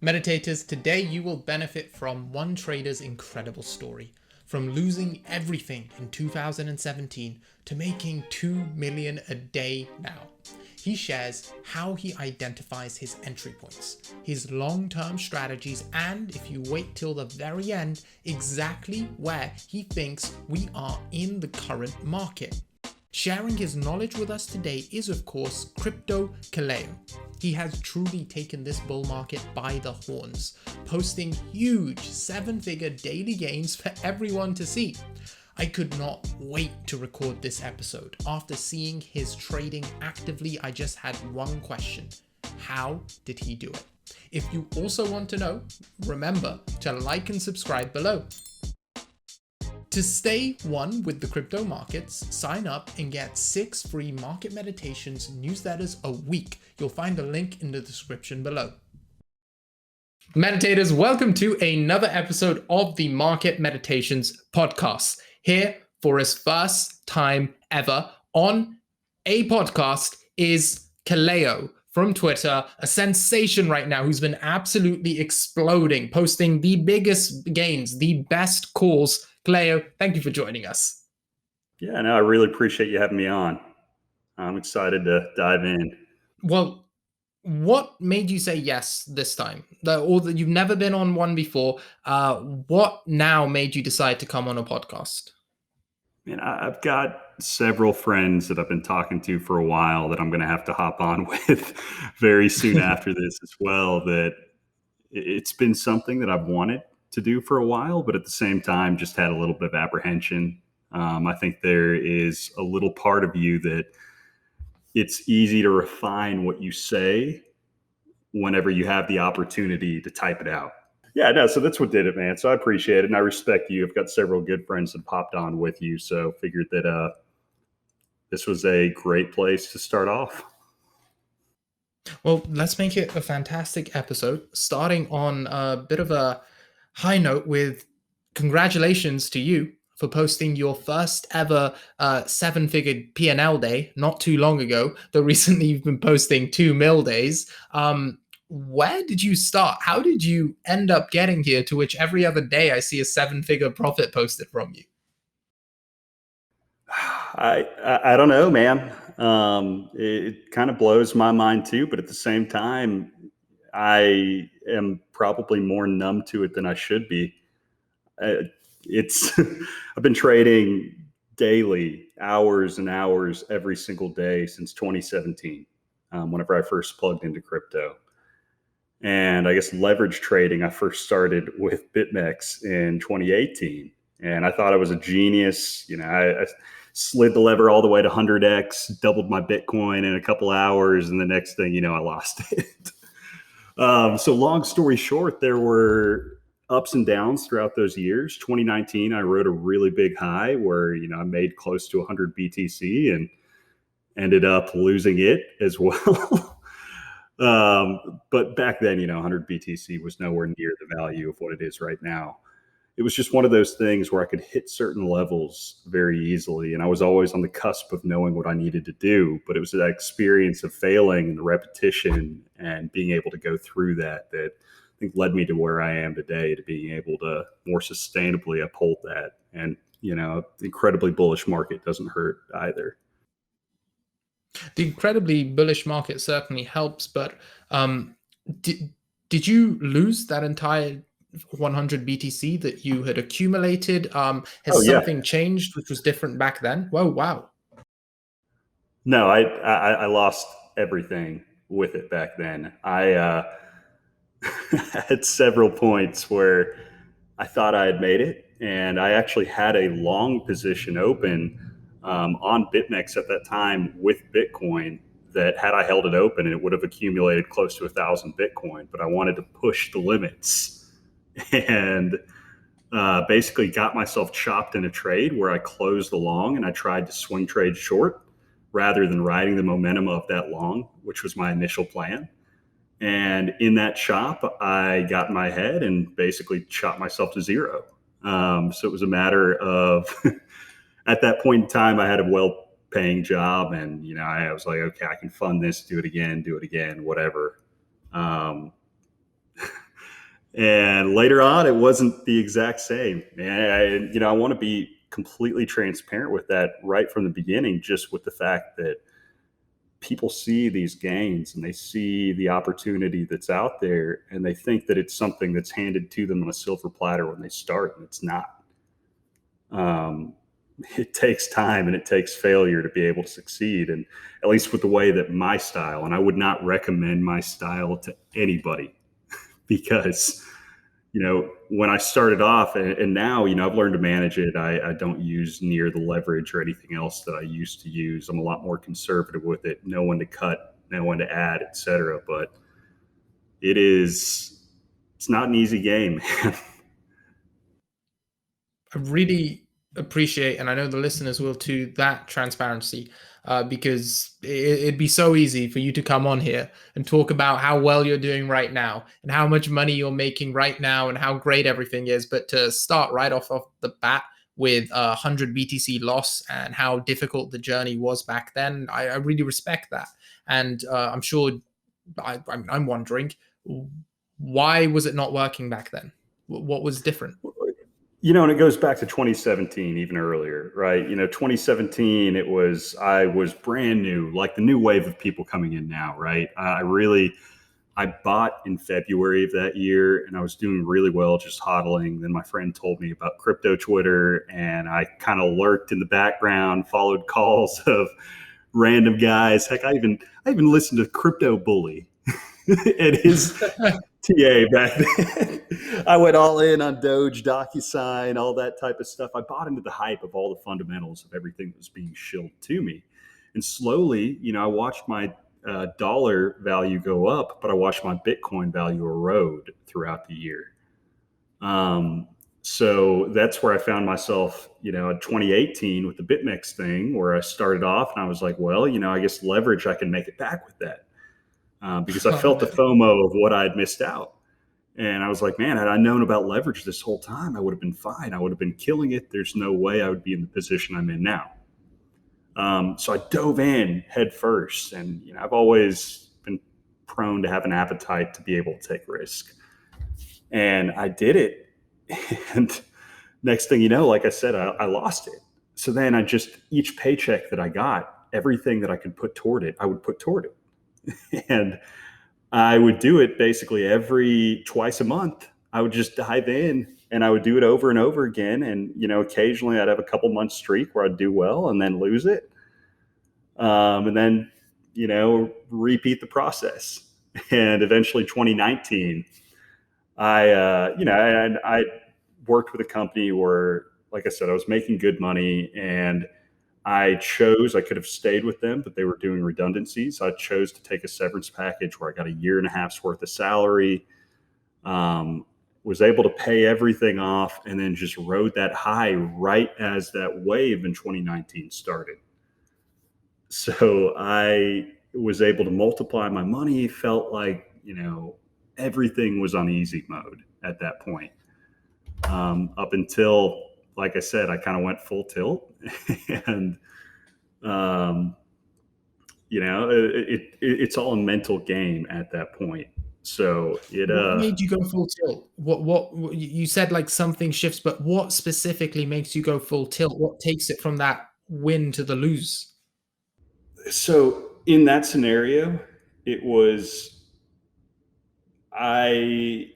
Meditators, today you will benefit from one trader's incredible story. From losing everything in 2017 to making 2 million a day now. He shares how he identifies his entry points, his long-term strategies, and if you wait till the very end, exactly where he thinks we are in the current market. Sharing his knowledge with us today is, of course, Crypto Kaleo. He has truly taken this bull market by the horns, posting huge 7-figure daily gains for everyone to see. I could not wait to record this episode. After seeing his trading actively, I just had one question. How did he do it? If you also want to know, remember to like and subscribe below. To stay one with the crypto markets, sign up and get 6 free market meditations newsletters a week. You'll find a link in the description below. Meditators, welcome to another episode of the Market Meditations podcast. Here for his first time ever on a podcast is Kaleo from Twitter, a sensation right now who's been absolutely exploding, posting the biggest gains, the best calls. Kaleo, thank you for joining us. Yeah, no, I really appreciate you having me on. I'm excited to dive in. Well, what made you say yes this time? Or that you've never been on one before. What now made you decide to come on a podcast? Man, I've got several friends that I've been talking to for a while that I'm going to have to hop on with very soon after this as well. That it's been something that I've wanted to do for a while, but at the same time, just had a little bit of apprehension. I think there is a little part of you that it's easy to refine what you say whenever you have the opportunity to type it out. Yeah, no, so that's what did it, man. So I appreciate it, and I respect you. I've got several good friends that popped on with you, so figured that this was a great place to start off. Well, let's make it a fantastic episode, starting on a bit of a high note with congratulations to you for posting your first ever 7-figure P&L day not too long ago, though recently you've been posting 2 mil days. Where did you start? How did you end up getting here to which every other day I see a 7-figure profit posted from you? I don't know, man. It kind of blows my mind too, but at the same time, I am probably more numb to it than I should be. It's I've been trading daily, hours and hours every single day since 2017, whenever I first plugged into crypto. And I guess leverage trading, I first started with BitMEX in 2018. And I thought I was a genius. You know, I slid the lever all the way to 100x, doubled my Bitcoin in a couple hours. And the next thing you know, I lost it. So long story short, there were ups and downs throughout those years. 2019, I rode a really big high where, you know, I made close to 100 BTC and ended up losing it as well. But back then, you know, 100 BTC was nowhere near the value of what it is right now. It was just one of those things where I could hit certain levels very easily. And I was always on the cusp of knowing what I needed to do. But it was that experience of failing and the repetition and being able to go through that I think led me to where I am today, to being able to more sustainably uphold that. And, you know, incredibly bullish market doesn't hurt either. The incredibly bullish market certainly helps, but did you lose that entire 100 BTC that you had accumulated? Has something changed which was different back then? Whoa, wow. No, I lost everything with it back then. I had several points where I thought I had made it, and I actually had a long position open on BitMEX at that time with Bitcoin that had I held it open, it would have accumulated close to 1,000 Bitcoin, but I wanted to push the limits and basically got myself chopped in a trade where I closed the long and I tried to swing trade short rather than riding the momentum of that long, which was my initial plan. And in that chop, I got in my head and basically chopped myself to zero. So it was a matter of at that point in time, I had a well-paying job, and you know, I was like, okay, I can fund this, do it again, whatever. And later on, it wasn't the exact same. And I want to be completely transparent with that right from the beginning, just with the fact that people see these gains and they see the opportunity that's out there and they think that it's something that's handed to them on a silver platter when they start, and it's not. It takes time and it takes failure to be able to succeed. And at least with the way that my style, and I would not recommend my style to anybody because, when I started off and now, I've learned to manage it. I don't use near the leverage or anything else that I used to use. I'm a lot more conservative with it. Know when to cut, know when to add, etc. But it's not an easy game, man. I really appreciate, and I know the listeners will too, that transparency, because it'd be so easy for you to come on here and talk about how well you're doing right now and how much money you're making right now and how great everything is. But to start right off the bat with 100 BTC loss and how difficult the journey was back then, I really respect that. And I'm sure, I'm wondering, why was it not working back then? What was different? And it goes back to 2017, even earlier, right? 2017, I was brand new, like the new wave of people coming in now, right? I bought in February of that year and I was doing really well, just hodling. Then my friend told me about crypto Twitter and I kind of lurked in the background, followed calls of random guys. Heck, I even listened to Crypto Bully and his TA back then. I went all in on Doge, DocuSign, all that type of stuff. I bought into the hype of all the fundamentals of everything that was being shilled to me. And slowly, I watched my dollar value go up, but I watched my Bitcoin value erode throughout the year. So that's where I found myself, in 2018 with the BitMEX thing, where I started off and I was like, well, I guess leverage, I can make it back with that. Because I felt the FOMO of what I had missed out. And I was like, man, had I known about leverage this whole time, I would have been fine. I would have been killing it. There's no way I would be in the position I'm in now. So I dove in head first. And, I've always been prone to have an appetite to be able to take risk. And I did it. And next thing you know, like I said, I lost it. So then each paycheck that I got, everything that I could put toward it, I would put toward it. And I would do it basically twice a month. I would just dive in and I would do it over and over again. And, occasionally I'd have a couple months streak where I'd do well and then lose it. And then, repeat the process. And eventually 2019, I worked with a company where, like I said, I was making good money and I could have stayed with them, but they were doing redundancies. I chose to take a severance package where I got a year and a half's worth of salary, was able to pay everything off, and then just rode that high right as that wave in 2019 started. So I was able to multiply my money, felt like, everything was on easy mode at that point. Up until, like I said, I kind of went full tilt and, it's all a mental game at that point. So what made you go full tilt? What you said, like something shifts, but what specifically makes you go full tilt? What takes it from that win to the lose? So in that scenario, I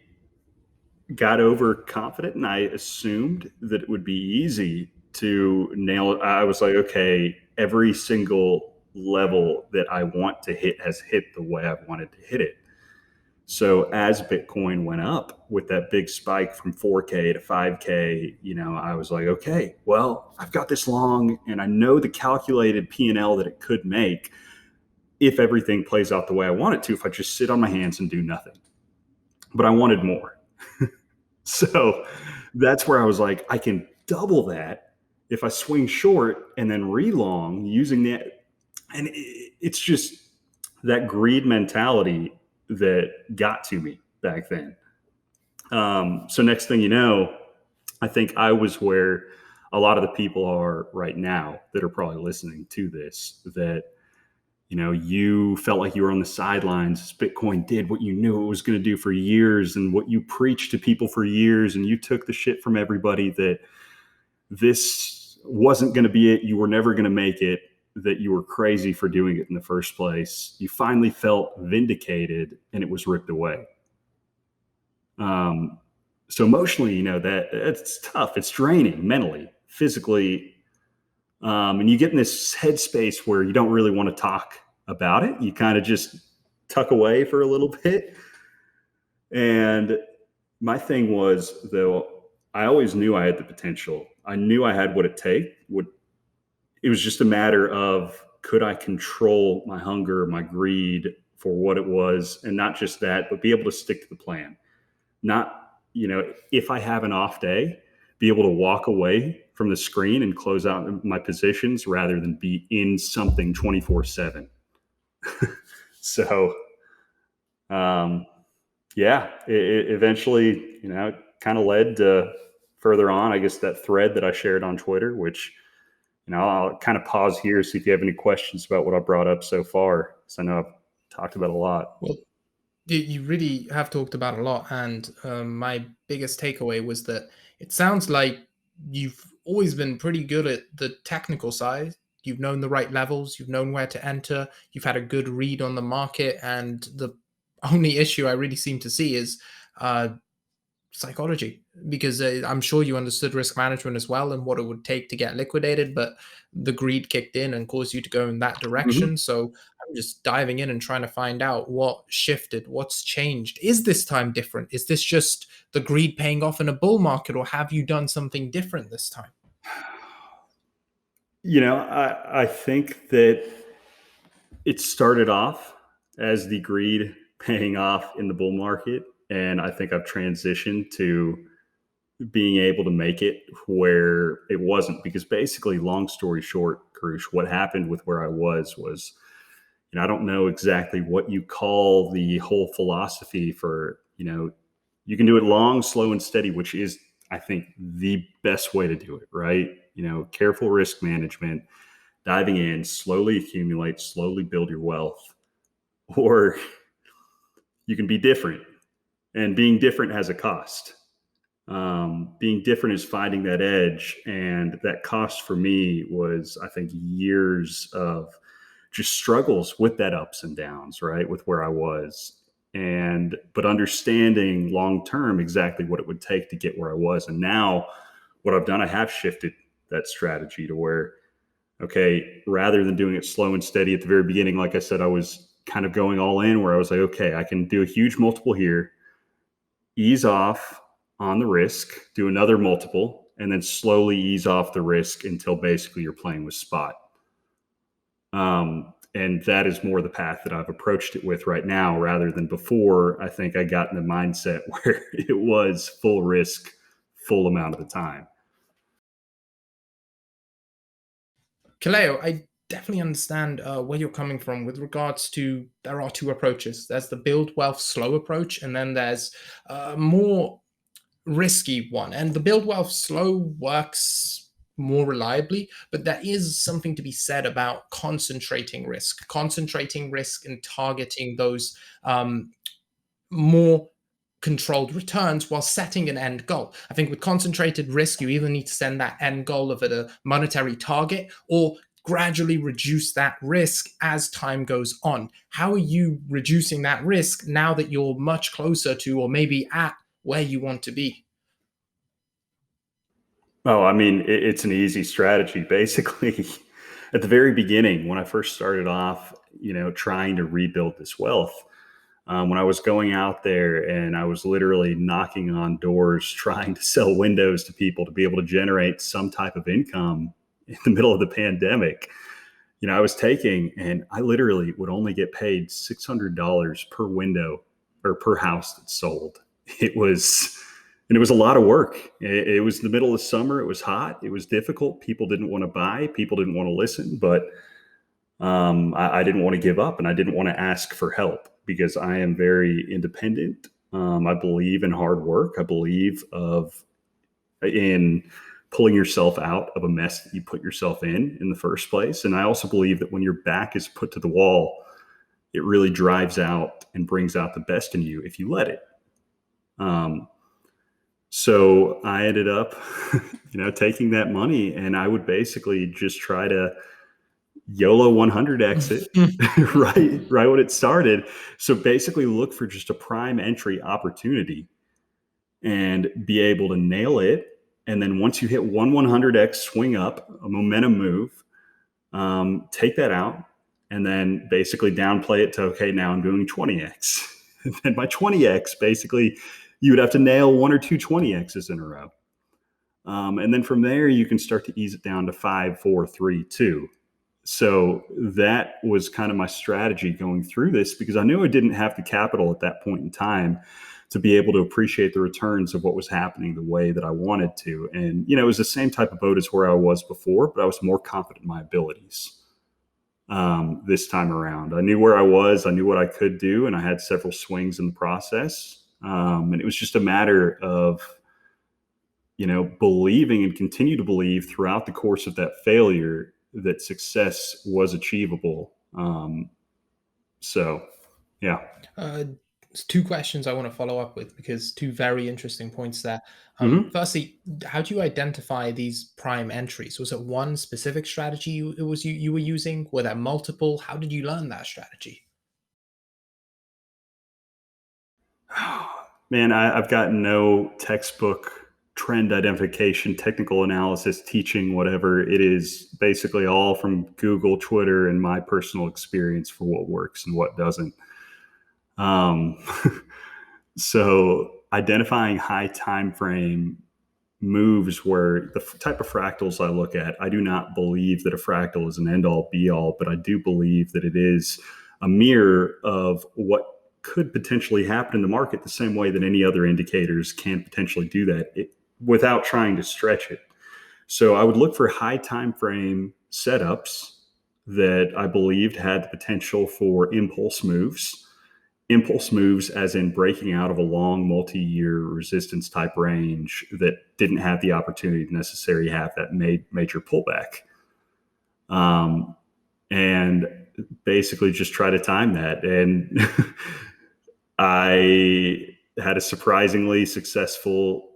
got overconfident and I assumed that it would be easy to nail it. I was like, okay, every single level that I want to hit has hit the way I've wanted to hit it. So as Bitcoin went up with that big spike from 4K to 5K, I was like, okay, well, I've got this long and I know the calculated P&L that it could make if everything plays out the way I want it to, if I just sit on my hands and do nothing. But I wanted more. So that's where I was like, I can double that if I swing short and then re-long using that. And it's just that greed mentality that got to me back then. So next thing you know, I think I was where a lot of the people are right now that are probably listening to this, that, you felt like you were on the sidelines. Bitcoin did what you knew it was going to do for years and what you preached to people for years. And you took the shit from everybody that this wasn't going to be it. You were never going to make it, that you were crazy for doing it in the first place. You finally felt vindicated and it was ripped away. So emotionally, that's tough. It's draining mentally, physically. And you get in this headspace where you don't really want to talk about it. You kind of just tuck away for a little bit. And my thing was, though, I always knew I had the potential. I knew I had what it take. It was just a matter of, could I control my hunger, my greed for what it was? And not just that, but be able to stick to the plan. Not, if I have an off day, be able to walk away from the screen and close out my positions rather than be in something 24/7. So, it eventually, kind of led to further on, I guess, that thread that I shared on Twitter, which, I'll kind of pause here, see if you have any questions about what I brought up so far, because I know I've talked about a lot. Well, you really have talked about a lot. And my biggest takeaway was that it sounds like you've always been pretty good at the technical side. You've known the right levels. You've known where to enter. You've had a good read on the market. And the only issue I really seem to see is psychology, because I'm sure you understood risk management as well and what it would take to get liquidated, but the greed kicked in and caused you to go in that direction. So I'm just diving in and trying to find out what shifted, what's changed. Is this time different? Is this just the greed paying off in a bull market, or have you done something different this time? I think that it started off as the greed paying off in the bull market. And I think I've transitioned to being able to make it where it wasn't, because basically, long story short, Karush, what happened with where I was, I don't know exactly what you call the whole philosophy for, you can do it long, slow, and steady, which is, I think, the best way to do it, right? Careful risk management, diving in, slowly accumulate, slowly build your wealth. Or you can be different. And being different has a cost. Being different is finding that edge. And that cost for me was, I think, years of just struggles with that ups and downs, right? With where I was. But understanding long-term exactly what it would take to get where I was. And now what I've done, I have shifted that strategy to where, okay, rather than doing it slow and steady at the very beginning, like I said, I was kind of going all in, where I was like, okay, I can do a huge multiple here, ease off on the risk, do another multiple, and then slowly ease off the risk until basically you're playing with spot. And that is more the path that I've approached it with right now, rather than before. I think I got in the mindset where it was full risk, full amount of the time. Kaleo, I definitely understand where you're coming from with regards to, there are two approaches. There's the build wealth slow approach, and then there's a more risky one. And the build wealth slow works more reliably, but there is something to be said about concentrating risk and targeting those more controlled returns while setting an end goal. I think with concentrated risk, you either need to send that end goal of a monetary target, or gradually reduce that risk as time goes on. How are you reducing that risk now that you're much closer to, or maybe at, where you want to be? Oh, I mean, it's an easy strategy. Basically, at the very beginning, when I first started off, trying to rebuild this wealth, when I was going out there and I was literally knocking on doors, trying to sell windows to people to be able to generate some type of income in the middle of the pandemic, I was taking, and I literally would only get paid $600 per window or per house that sold. It was a lot of work. It was the middle of summer. It was hot. It was difficult. People didn't want to buy. People didn't want to listen. But I didn't want to give up, and I didn't want to ask for help, because I am very independent. I believe in hard work. I believe in pulling yourself out of a mess that you put yourself in the first place. And I also believe that when your back is put to the wall, it really drives out and brings out the best in you if you let it. So I ended up, taking that money, and I would basically just try to YOLO 100 exit right when it started. So basically look for just a prime entry opportunity and be able to nail it. And then once you hit 100x swing up, a momentum move, take that out and then basically downplay it to, okay, now I'm doing 20x. And by 20x, basically you would have to nail 1 or 2 20x's in a row. And then from there, you can start to ease it down to 5, 4, 3, 2. So that was kind of my strategy going through this, because I knew I didn't have the capital at that point in time to be able to appreciate the returns of what was happening the way that I wanted to. And, it was the same type of boat as where I was before, but I was more confident in my abilities this time around. I knew where I was, I knew what I could do, and I had several swings in the process. And it was just a matter of, believing and continue to believe throughout the course of that failure that success was achievable. So, yeah. 2 questions I want to follow up with, because 2 very interesting points there. Firstly, how do you identify these prime entries? Was it one specific strategy you were using? Were there multiple? How did you learn that strategy? Man, I've got no textbook trend identification, technical analysis, teaching, whatever. It is basically all from Google, Twitter, and my personal experience for what works and what doesn't. So identifying high time frame moves, where the type of fractals I look at, I do not believe that a fractal is an end all be all, but I do believe that it is a mirror of what could potentially happen in the market, the same way that any other indicators can potentially do that without trying to stretch it. So I would look for high time frame setups that I believed had the potential for impulse moves as in breaking out of a long multi-year resistance type range that didn't have the opportunity to necessarily have that major pullback. And basically just try to time that. And I had a surprisingly successful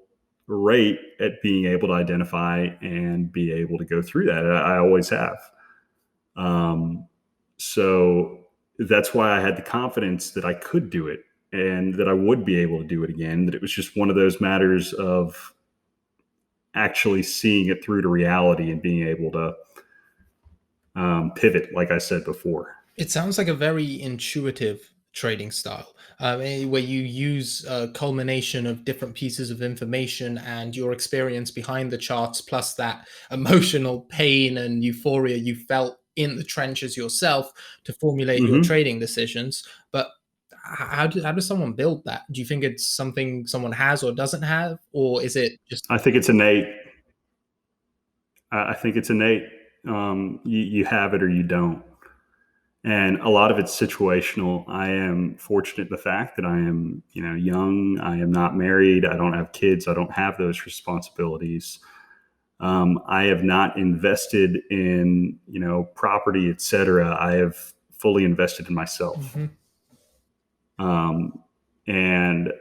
rate at being able to identify and be able to go through that. I always have. So that's why I had the confidence that I could do it and that I would be able to do it again, that it was just one of those matters of actually seeing it through to reality and being able to pivot, like I said before. It sounds like a very intuitive trading style, where you use a culmination of different pieces of information and your experience behind the charts, plus that emotional pain and euphoria you felt in the trenches yourself to formulate your trading decisions. But how does someone build that? Do you think it's something someone has or doesn't have, or is it just? I think it's innate. I think it's innate. You have it or you don't. And a lot of it's situational. I am fortunate in the fact that I am, young. I am not married. I don't have kids. I don't have those responsibilities. I have not invested in, property, et cetera. I have fully invested in myself. And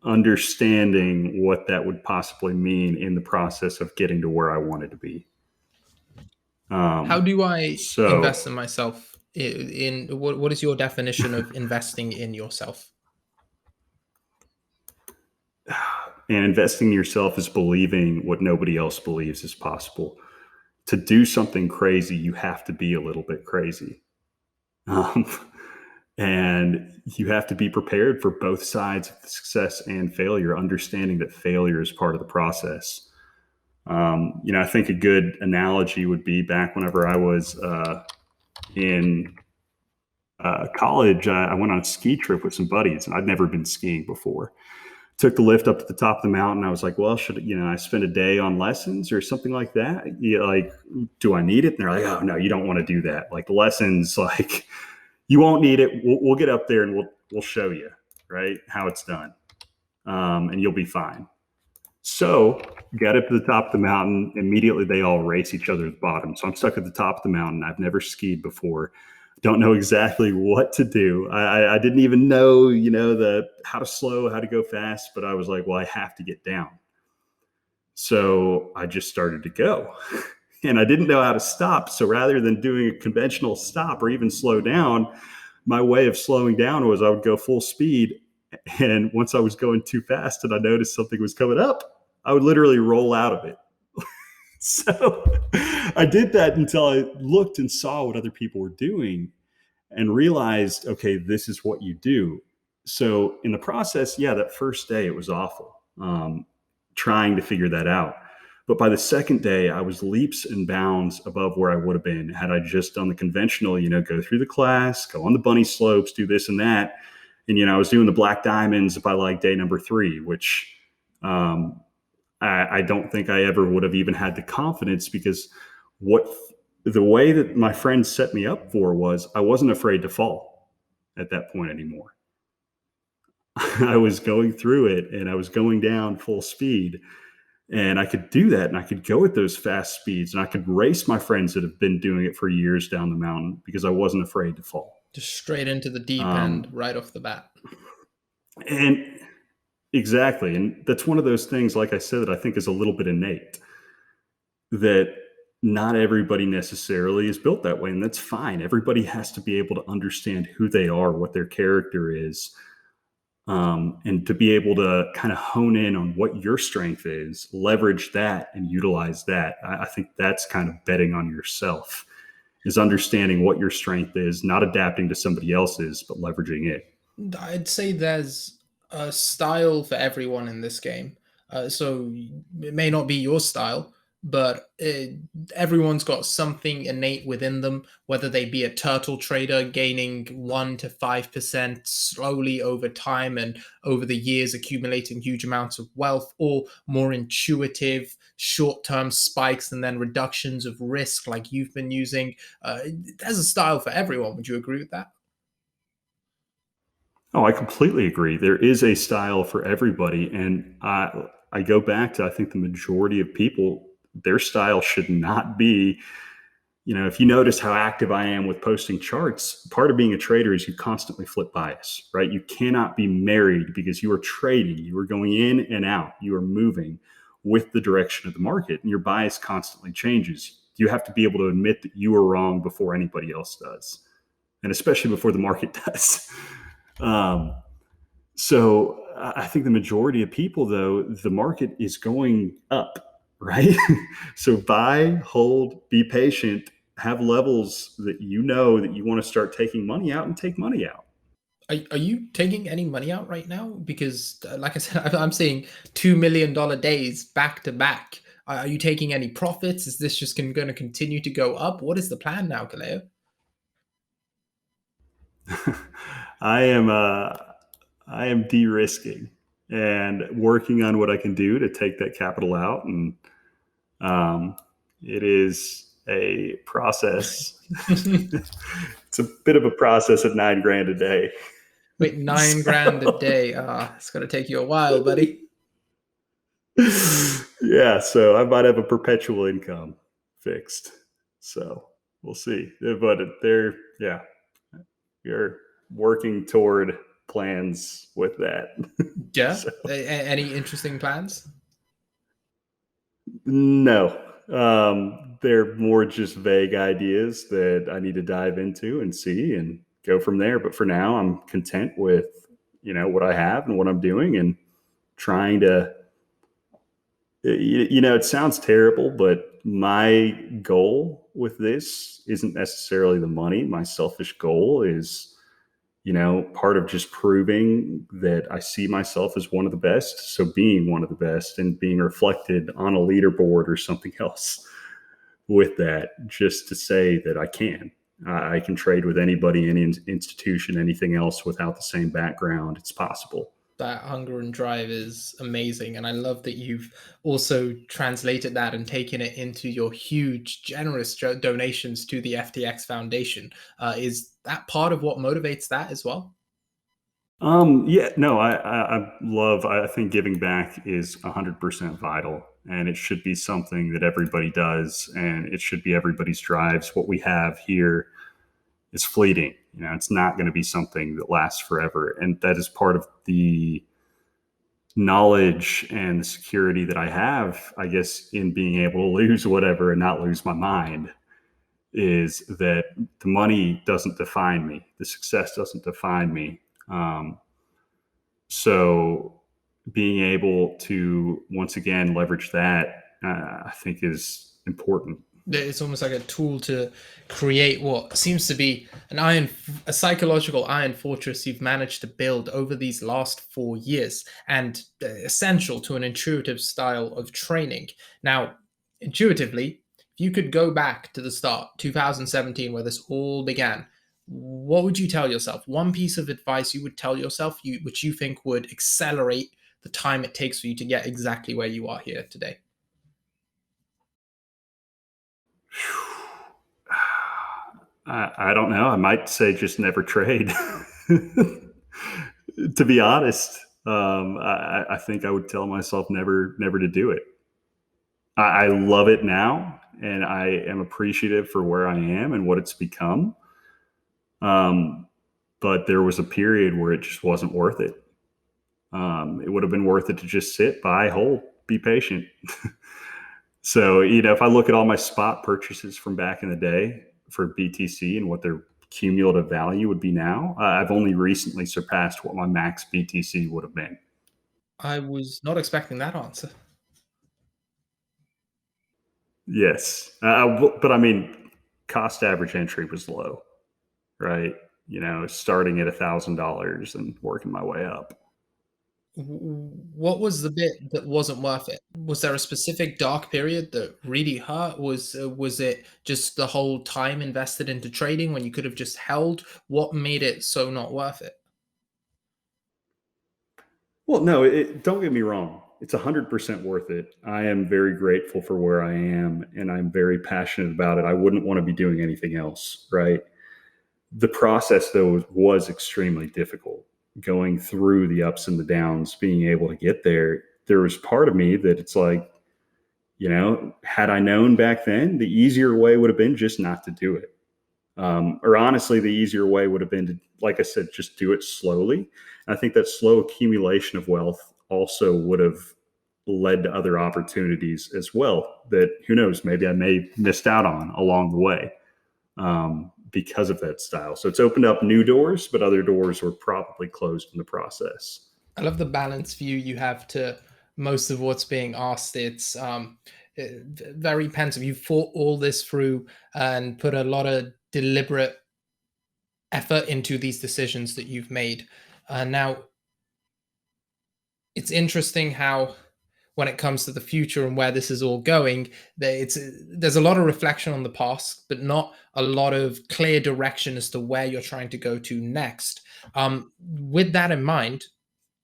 understanding what that would possibly mean in the process of getting to where I wanted to be. How do I invest in myself? In what is your definition of investing in yourself? And investing in yourself is believing what nobody else believes is possible. To do something crazy, you have to be a little bit crazy. And you have to be prepared for both sides of success and failure, understanding that failure is part of the process. I think a good analogy would be back whenever I was in college. I went on a ski trip with some buddies, and I'd never been skiing before. Took the lift up to the top of the mountain. I was like, well, should I spend a day on lessons or something like that? Do I need it? And they're like, oh no, you don't want to do that. Like the lessons, like you won't need it. We'll get up there and we'll show you, right, how it's done, and you'll be fine. So Get up to the top of the mountain. Immediately, they all race each other to the bottom. So I'm stuck at the top of the mountain. I've never skied before. Don't know exactly what to do. I didn't even know, the how to slow, how to go fast. But I was like, well, I have to get down. So I just started to go. And I didn't know how to stop. So rather than doing a conventional stop or even slow down, my way of slowing down was I would go full speed. And once I was going too fast and I noticed something was coming up, I would literally roll out of it. So I did that until I looked and saw what other people were doing and realized, okay, this is what you do. So in the process, yeah, that first day it was awful, trying to figure that out. But by the second day, I was leaps and bounds above where I would have been had I just done the conventional, go through the class, go on the bunny slopes, do this and that. And, I was doing the black diamonds by like day number 3, which I don't think I ever would have even had the confidence, because the way that my friends set me up for was I wasn't afraid to fall at that point anymore. I was going through it and I was going down full speed. And I could do that, and I could go at those fast speeds, and I could race my friends that have been doing it for years down the mountain because I wasn't afraid to fall. Just straight into the deep end right off the bat. And exactly. And that's one of those things, like I said, that I think is a little bit innate, that not everybody necessarily is built that way. And that's fine. Everybody has to be able to understand who they are, what their character is, and to be able to kind of hone in on what your strength is, leverage that and utilize that. I think that's kind of betting on yourself, is understanding what your strength is, not adapting to somebody else's, but leveraging it. I'd say there's a style for everyone in this game. So it may not be your style, but everyone's got something innate within them, whether they be a turtle trader gaining 1 to 5% slowly over time and over the years accumulating huge amounts of wealth, or more intuitive short-term spikes and then reductions of risk like you've been using. There's a style for everyone. Would you agree with that? Oh, I completely agree. There is a style for everybody. And I go back to, I think the majority of people, their style should not be, if you notice how active I am with posting charts, part of being a trader is you constantly flip bias, right? You cannot be married because you are trading. You are going in and out. You are moving with the direction of the market, and your bias constantly changes. You have to be able to admit that you are wrong before anybody else does, and especially before the market does. So I think the majority of people, though, the market is going up, right? So buy, hold, be patient, have levels that that you want to start taking money out, and take money out. Are you taking any money out right now? Because, like I said, I'm seeing $2 million days back to back. Are you taking any profits? Is this just going to continue to go up? What is the plan now, Kaleo? I am I am de-risking and working on what I can do to take that capital out, and it is a process. It's a bit of a process at $9,000 a day. Wait, 9 grand a day. It's going to take you a while, buddy. Yeah, so I might have a perpetual income fixed. So we'll see. But you're working toward plans with that. Yeah. So, Any interesting plans? no, they're more just vague ideas that I need to dive into and see and go from there. But for now, I'm content with, what I have and what I'm doing, and trying to, it sounds terrible, but my goal with this isn't necessarily the money. My selfish goal is, part of just proving that I see myself as one of the best. So being one of the best and being reflected on a leaderboard or something else with that, just to say that I can trade with anybody, any institution, anything else without the same background. It's possible. That hunger and drive is amazing, and I love that you've also translated that and taken it into your huge generous donations to the FTX Foundation. Is that part of what motivates that as well? Yeah, no, I love, I think giving back is 100% vital. and it should be something that everybody does, and it should be everybody's drives. What we have here is fleeting. It's not going to be something that lasts forever. And that is part of the knowledge and the security that I have, I guess, in being able to lose whatever and not lose my mind, is that the money doesn't define me. The success doesn't define me. So being able to, once again, leverage that, I think is important. It's almost like a tool to create what seems to be a psychological iron fortress you've managed to build over these last 4 years, and essential to an intuitive style of training. Now, intuitively, if you could go back to the start, 2017, where this all began, what would you tell yourself? One piece of advice you would tell yourself, which you think would accelerate the time it takes for you to get exactly where you are here today? I don't know. I might say just never trade. To be honest, I think I would tell myself never to do it. I love it now, and I am appreciative for where I am and what it's become. But there was a period where it just wasn't worth it. It would have been worth it to just sit, buy, hold, be patient. So, if I look at all my spot purchases from back in the day for BTC and what their cumulative value would be now, I've only recently surpassed what my max BTC would have been. I was not expecting that answer. Yes. But I mean, cost average entry was low, right? Starting at $1,000 and working my way up. What was the bit that wasn't worth it? Was there a specific dark period that really hurt? Was it just the whole time invested into trading when you could have just held? What made it so not worth it? Well, no, don't get me wrong. It's 100% worth it. I am very grateful for where I am, and I'm very passionate about it. I wouldn't want to be doing anything else, right? The process, though, was extremely difficult. Going through the ups and the downs, being able to get there, there was part of me that it's like, had I known back then, the easier way would have been just not to do it. Or honestly, the easier way would have been to, like I said, just do it slowly. And I think that slow accumulation of wealth also would have led to other opportunities as well that, who knows, maybe I may have missed out on along the way, because of that style. So it's opened up new doors, but other doors were probably closed in the process. I love the balanced view you have to most of what's being asked. It's very pensive. You fought all this through and put a lot of deliberate effort into these decisions that you've made. Now, it's interesting how, when it comes to the future and where this is all going, there's a lot of reflection on the past, but not a lot of clear direction as to where you're trying to go to next. With that in mind,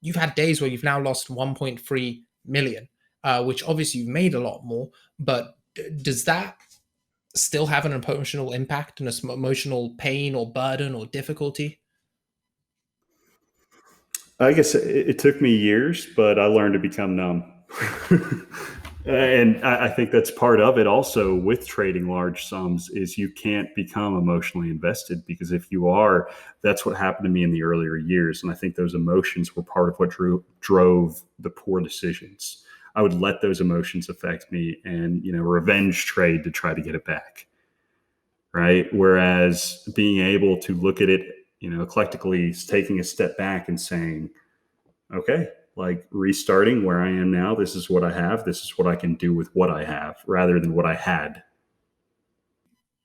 you've had days where you've now lost 1.3 million, which obviously you've made a lot more. But does that still have an emotional impact and a emotional pain or burden or difficulty? I guess it took me years, but I learned to become numb. And I think that's part of it also with trading large sums, is you can't become emotionally invested, because if you are, that's what happened to me in the earlier years. And I think those emotions were part of what drove the poor decisions. I would let those emotions affect me and, revenge trade to try to get it back. Right. Whereas being able to look at it, eclectically, taking a step back and saying, okay, like restarting where I am now, this is what I have. This is what I can do with what I have rather than what I had.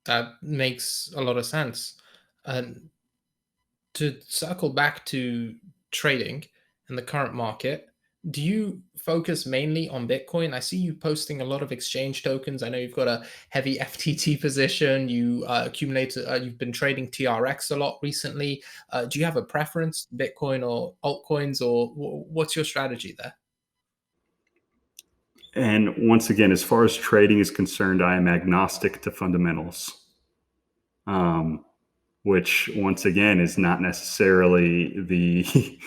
That makes a lot of sense. And to circle back to trading and the current market, do you focus mainly on Bitcoin? I see you posting a lot of exchange tokens. I know you've got a heavy FTT position. You you've been trading TRX a lot recently. Do you have a preference, Bitcoin or altcoins, or what's your strategy there? And once again, as far as trading is concerned, I am agnostic to fundamentals, which once again is not necessarily the,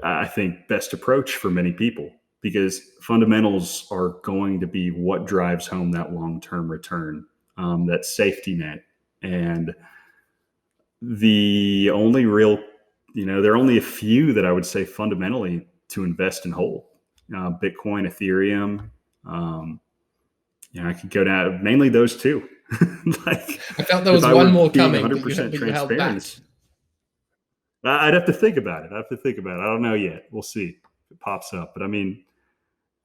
I think, best approach for many people. because fundamentals are going to be what drives home that long-term return, that safety net. And the only real, there are only a few that I would say fundamentally to invest and hold. Bitcoin, Ethereum. I could go down mainly those two. I felt there was one more coming, but you held back. I'd have to think about it. I don't know yet. We'll see if it pops up. But I mean,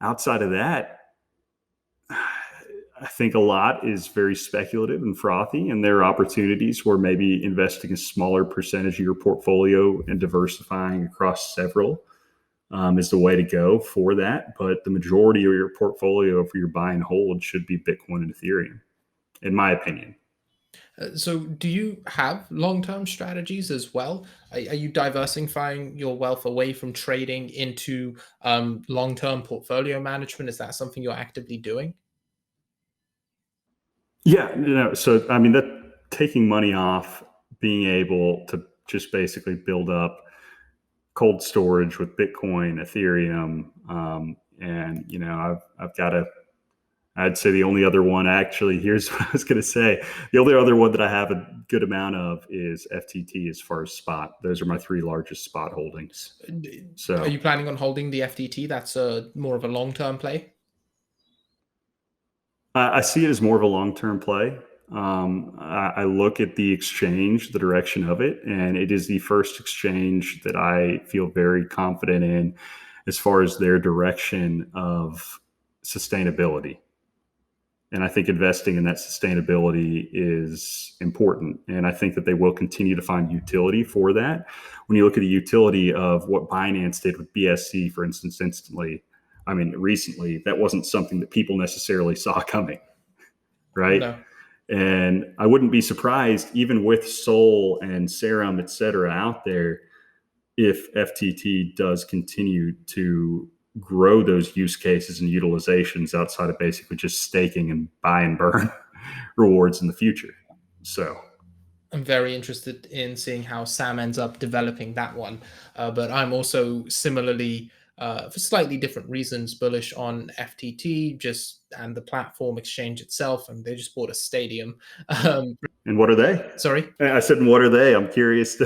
outside of that, I think a lot is very speculative and frothy, and there are opportunities where maybe investing a smaller percentage of your portfolio and diversifying across several is the way to go for that. But the majority of your portfolio for your buy and hold should be Bitcoin and Ethereum, in my opinion. So do you have long-term strategies as well? Are you diversifying your wealth away from trading into long-term portfolio management? Is that something you're actively doing? Yeah, so I mean, that taking money off, being able to just basically build up cold storage with Bitcoin, Ethereum, and I've got I'd say the only other one, actually, here's what I was going to say. The only other one that I have a good amount of is FTT as far as spot. Those are my three largest spot holdings. So, are you planning on holding the FTT? That's more of a long-term play. I see it as more of a long-term play. I look at the exchange, the direction of it, and it is the first exchange that I feel very confident in as far as their direction of sustainability. And I think investing in that sustainability is important. And I think that they will continue to find utility for that. When you look at the utility of what Binance did with BSC, for instance, recently, that wasn't something that people necessarily saw coming, right? No. And I wouldn't be surprised, even with Sol and Serum, et cetera, out there, if FTT does continue to grow those use cases and utilizations outside of basically just staking and buy and burn rewards in the future. So I'm very interested in seeing how Sam ends up developing that one. But I'm also similarly, for slightly different reasons, bullish on FTT and the platform exchange itself. And they just bought a stadium. And what are they? Sorry? I said, and what are they? I'm curious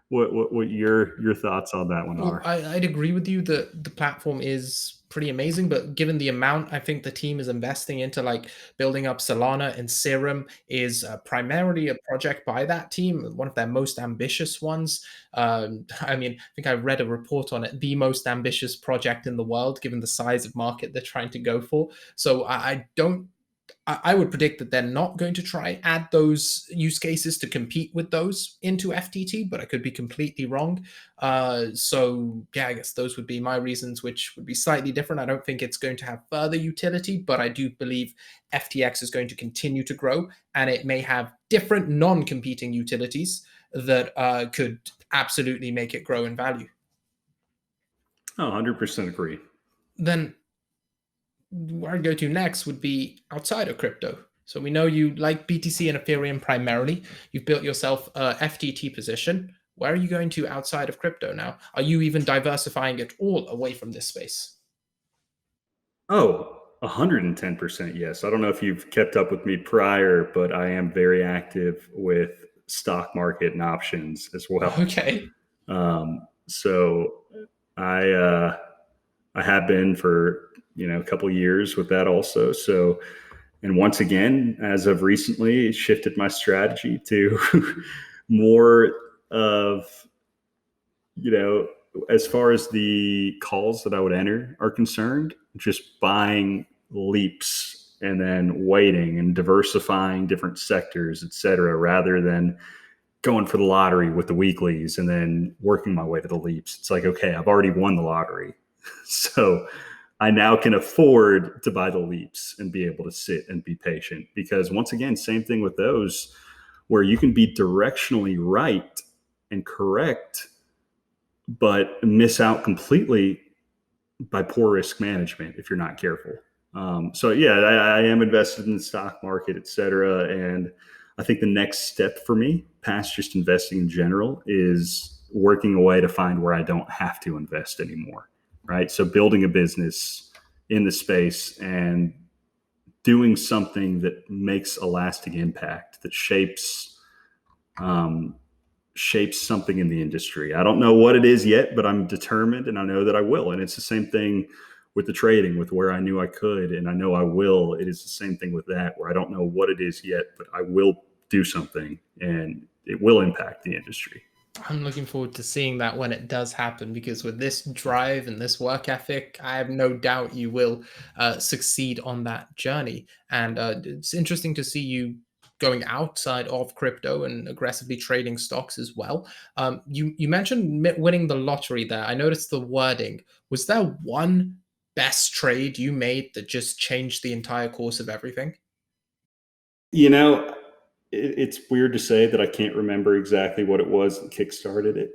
what your thoughts on that one are. I'd agree with you that the platform is pretty amazing, but given the amount I think the team is investing into, like building up Solana and Serum, is primarily a project by that team, one of their most ambitious ones. I think I read a report on it, the most ambitious project in the world, given the size of market they're trying to go for. So I would predict that they're not going to try add those use cases to compete with those into FTT, but I could be completely wrong. So yeah, I guess those would be my reasons, which would be slightly different. I don't think it's going to have further utility, but I do believe FTX is going to continue to grow, and it may have different non-competing utilities that could absolutely make it grow in value. Oh, 100% agree. Then where I'd go to next would be outside of crypto. So we know you like BTC and Ethereum primarily. You've built yourself a FTT position. Where are you going to outside of crypto now? Are you even diversifying at all away from this space? Oh, 110% yes. I don't know if you've kept up with me prior, but I am very active with stock market and options as well. Okay. So I have been for a couple of years with that also. So, and once again, as of recently, shifted my strategy to more of, as far as the calls that I would enter are concerned, just buying leaps and then waiting and diversifying different sectors, et cetera, rather than going for the lottery with the weeklies and then working my way to the leaps. It's like, okay, I've already won the lottery. So I now can afford to buy the leaps and be able to sit and be patient, because once again, same thing with those, where you can be directionally right and correct, but miss out completely by poor risk management if you're not careful. So yeah, I am invested in the stock market, et cetera. And I think the next step for me, past just investing in general, is working a way to find where I don't have to invest anymore. right? So building a business in the space and doing something that makes a lasting impact, that shapes something in the industry. I don't know what it is yet, but I'm determined, and I know that I will. And it's the same thing with the trading, with where I knew I could, and I know I will. It is the same thing with that, where I don't know what it is yet, but I will do something, and it will impact the industry. I'm looking forward to seeing that when it does happen, because with this drive and this work ethic, I have no doubt you will succeed on that journey. And it's interesting to see you going outside of crypto and aggressively trading stocks as well. You mentioned winning the lottery there. I noticed the wording. Was there one best trade you made that just changed the entire course of everything? You know, it's weird to say that I can't remember exactly what it was that kickstarted it.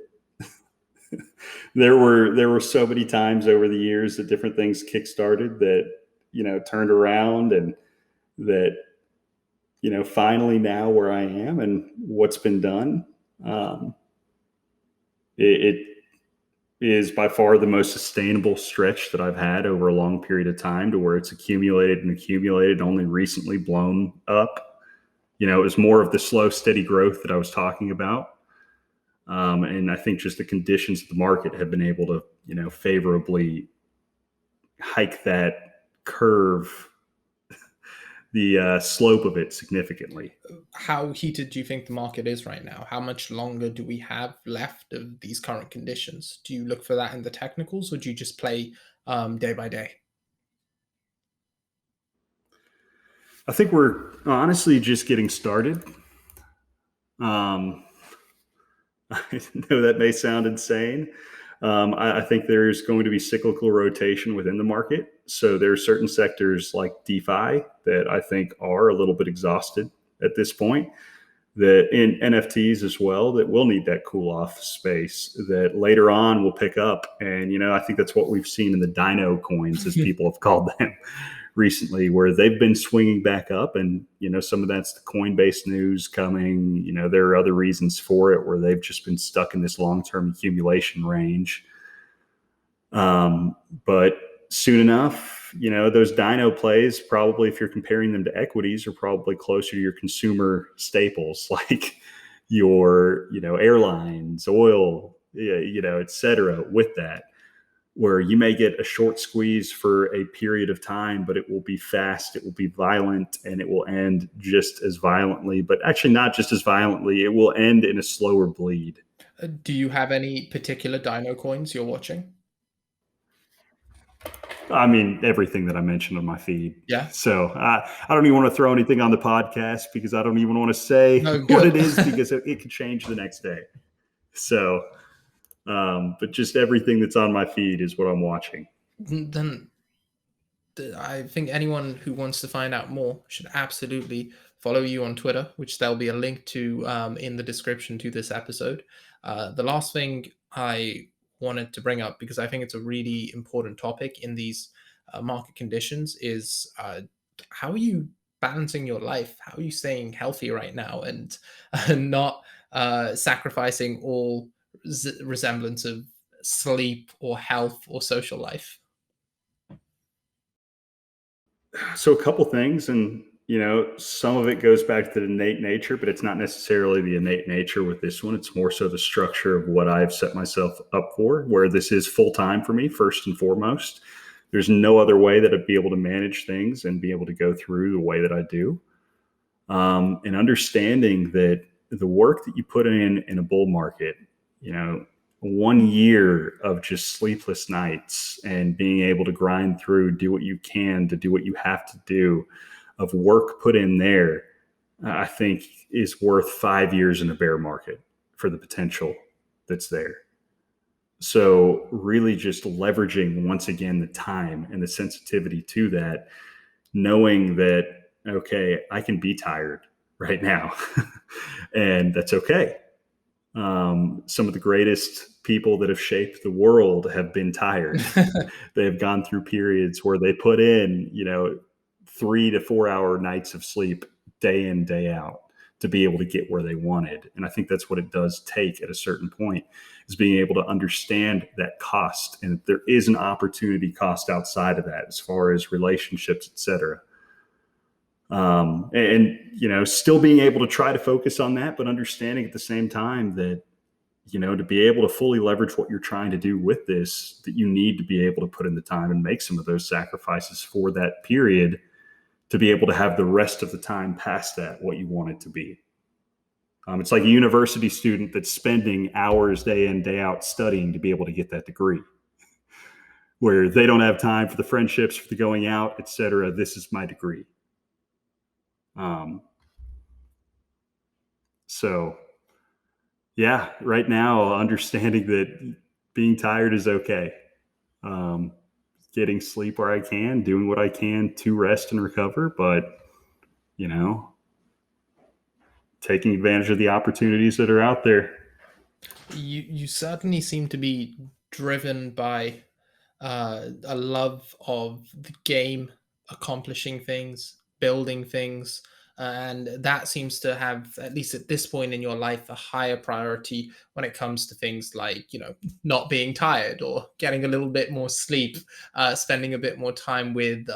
There were so many times over the years that different things kickstarted that, turned around, and that, finally now where I am and what's been done, it is by far the most sustainable stretch that I've had over a long period of time, to where it's accumulated, only recently blown up. It was more of the slow, steady growth that I was talking about. And I think just the conditions of the market have been able to, favorably hike that curve, the slope of it, significantly. How heated do you think the market is right now? How much longer do we have left of these current conditions? Do you look for that in the technicals, or do you just play day by day? I think we're honestly just getting started. Um, I know that may sound insane. I think there's going to be cyclical rotation within the market. So there are certain sectors like DeFi that I think are a little bit exhausted at this point, that in NFTs as well, that will need that cool off space that later on will pick up. And, I think that's what we've seen in the dino coins, as people have called them recently, where they've been swinging back up. And, some of that's the Coinbase news coming. There are other reasons for it, where they've just been stuck in this long-term accumulation range. But soon enough, those dino plays, probably if you're comparing them to equities, are probably closer to your consumer staples, like your, airlines, oil, et cetera, with that, where you may get a short squeeze for a period of time, but it will be fast, it will be violent, and it will end just as violently, but actually not just as violently. It will end in a slower bleed. Do you have any particular dino coins you're watching? I mean, everything that I mentioned on my feed. Yeah. So I don't even want to throw anything on the podcast, because I don't even want to say what it is, because it could change the next day. So, but just everything that's on my feed is what I'm watching. Then I think anyone who wants to find out more should absolutely follow you on Twitter, which there'll be a link to in the description to this episode. The last thing I wanted to bring up, because I think it's a really important topic in these market conditions, is how are you balancing your life? How are you staying healthy right now and not sacrificing all resemblance of sleep or health or social life? So a couple things, and some of it goes back to the innate nature, but it's not necessarily the innate nature with this one. It's more so the structure of what I've set myself up for, where this is full time for me, first and foremost. There's no other way that I'd be able to manage things and be able to go through the way that I do. And understanding that the work that you put in a bull market, 1 year of just sleepless nights and being able to grind through, do what you can to do what you have to do, of work put in there, I think is worth 5 years in a bear market for the potential that's there. So really just leveraging, once again, the time and the sensitivity to that, knowing that, okay, I can be tired right now and that's okay. Some of the greatest people that have shaped the world have been tired. They have gone through periods where they put in, 3 to 4 hour nights of sleep day in, day out, to be able to get where they wanted. And I think that's what it does take at a certain point. is being able to understand that cost, and there is an opportunity cost outside of that as far as relationships, etc. And still being able to try to focus on that, but understanding at the same time that, to be able to fully leverage what you're trying to do with this, that you need to be able to put in the time and make some of those sacrifices for that period to be able to have the rest of the time past that what you want it to be. It's like a university student that's spending hours day in, day out studying to be able to get that degree, where they don't have time for the friendships, for the going out, etc. This is my degree. So yeah, right now, understanding that being tired is okay. Getting sleep where I can, doing what I can to rest and recover, but, taking advantage of the opportunities that are out there. You certainly seem to be driven by a love of the game, accomplishing things, building things, and that seems to have, at least at this point in your life, a higher priority when it comes to things like, not being tired or getting a little bit more sleep, spending a bit more time with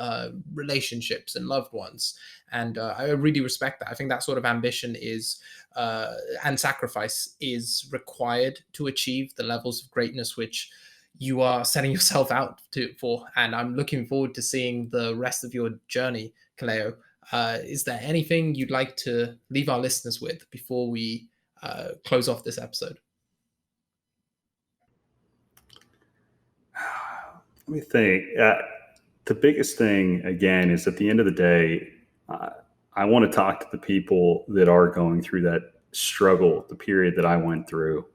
relationships and loved ones. And I really respect that. I think that sort of ambition is and sacrifice is required to achieve the levels of greatness which you are setting yourself out for. And I'm looking forward to seeing the rest of your journey, Kaleo. Is there anything you'd like to leave our listeners with before we close off this episode? Let me think. The biggest thing, again, is at the end of the day, I want to talk to the people that are going through that struggle, the period that I went through,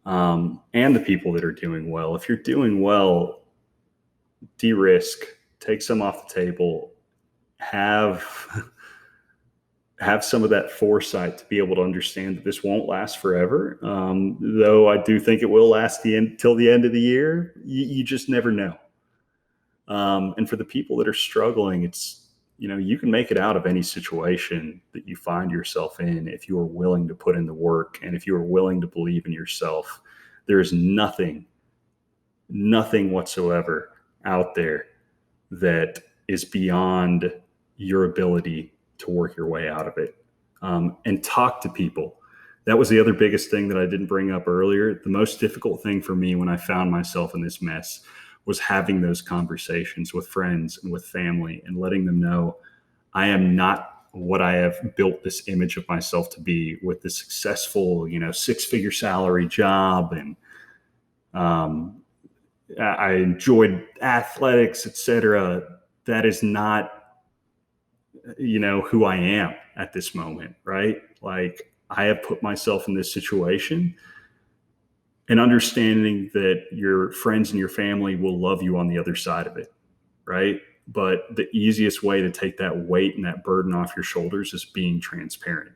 and the people that are doing well. If you're doing well, de-risk, take some off the table, have some of that foresight to be able to understand that this won't last forever. Though I do think it will last till the end of the year. You just never know. And for the people that are struggling, it's, you can make it out of any situation that you find yourself in if you are willing to put in the work and if you are willing to believe in yourself. There is nothing whatsoever out there that is beyond your ability to work your way out of it. And talk to people. That was the other biggest thing that I didn't bring up earlier. The most difficult thing for me when I found myself in this mess was having those conversations with friends and with family and letting them know I am not what I have built this image of myself to be, with the successful, 6-figure salary job. And I enjoyed athletics, etc. That is not, who I am at this moment, right? Like, I have put myself in this situation, and understanding that your friends and your family will love you on the other side of it, right? But the easiest way to take that weight and that burden off your shoulders is being transparent.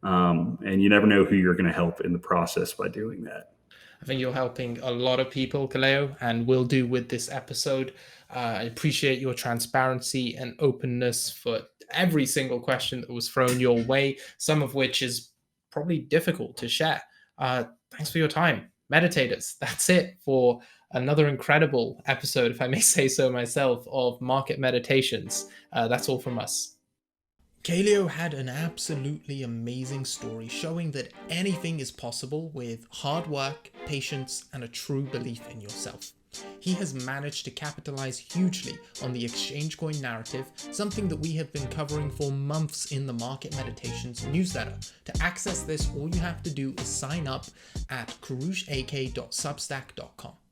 And you never know who you're going to help in the process by doing that. I think you're helping a lot of people, Kaleo, and will do with this episode. I appreciate your transparency and openness for every single question that was thrown your way, some of which is probably difficult to share. Thanks for your time. Meditators, that's it for another incredible episode, if I may say so myself, of Market Meditations. That's all from us. Kaleo had an absolutely amazing story showing that anything is possible with hard work, patience, and a true belief in yourself. He has managed to capitalize hugely on the exchange coin narrative, something that we have been covering for months in the Market Meditations newsletter. To access this, all you have to do is sign up at 𝐏𝐨𝐬𝐧 𝐎𝐿.substack.com.